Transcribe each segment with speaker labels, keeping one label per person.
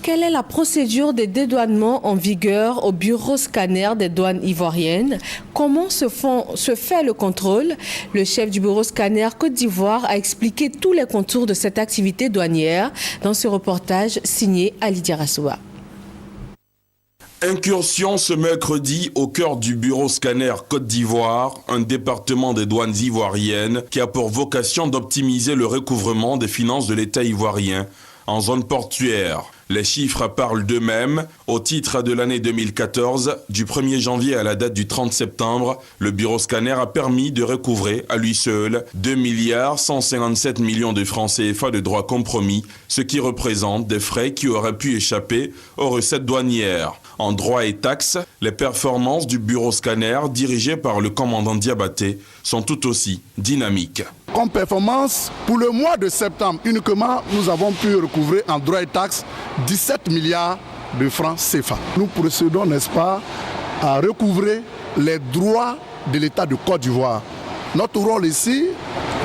Speaker 1: Quelle est la procédure des dédouanements en vigueur au bureau scanner des douanes ivoiriennes? Comment se fait le contrôle? Le chef du bureau scanner Côte d'Ivoire a expliqué tous les contours de cette activité douanière dans ce reportage signé Ali Diarasoua.
Speaker 2: Incursion ce mercredi au cœur du bureau scanner Côte d'Ivoire, un département des douanes ivoiriennes qui a pour vocation d'optimiser le recouvrement des finances de l'État ivoirien en zone portuaire. Les chiffres parlent d'eux-mêmes. Au titre de l'année 2014, du 1er janvier à la date du 30 septembre, le bureau scanner a permis de recouvrer à lui seul 2 157 millions de francs CFA de droits compromis, ce qui représente des frais qui auraient pu échapper aux recettes douanières. En droits et taxes, les performances du bureau scanner dirigé par le commandant Diabaté sont tout aussi dynamiques.
Speaker 3: Comme performance, pour le mois de septembre uniquement, nous avons pu recouvrer en droits et taxes 17 milliards de francs CFA. Nous procédons, n'est-ce pas, à recouvrer les droits de l'État de Côte d'Ivoire. Notre rôle ici,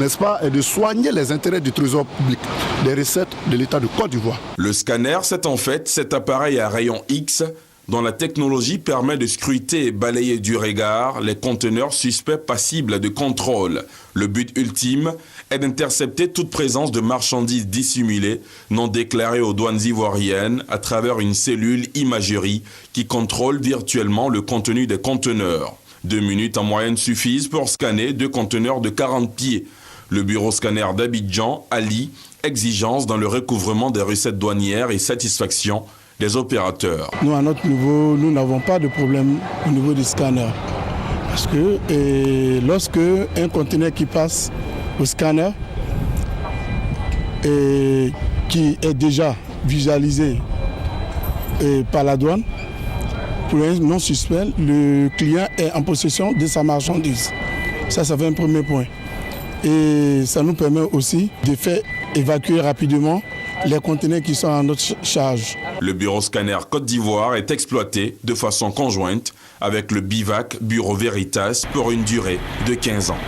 Speaker 3: n'est-ce pas, est de soigner les intérêts du trésor public, des recettes de l'État de Côte d'Ivoire.
Speaker 2: Le scanner, c'est en fait cet appareil à rayon X dont la technologie permet de scruter et balayer du regard les conteneurs suspects passibles de contrôle. Le but ultime est d'intercepter toute présence de marchandises dissimulées, non déclarées aux douanes ivoiriennes, à travers une cellule imagerie qui contrôle virtuellement le contenu des conteneurs. 2 minutes en moyenne suffisent pour scanner 2 conteneurs de 40 pieds. Le bureau scanner d'Abidjan allie exigence dans le recouvrement des recettes douanières et satisfaction des opérateurs.
Speaker 4: Nous, à notre niveau, nous n'avons pas de problème au niveau du scanner. Parce que lorsque un conteneur qui passe au scanner et qui est déjà visualisé par la douane, pour un non suspect, le client est en possession de sa marchandise. Ça fait un premier point. Et ça nous permet aussi de faire évacuer rapidement les conteneurs qui sont à notre charge.
Speaker 2: Le bureau scanner Côte d'Ivoire est exploité de façon conjointe avec le BIVAC Bureau Veritas pour une durée de 15 ans.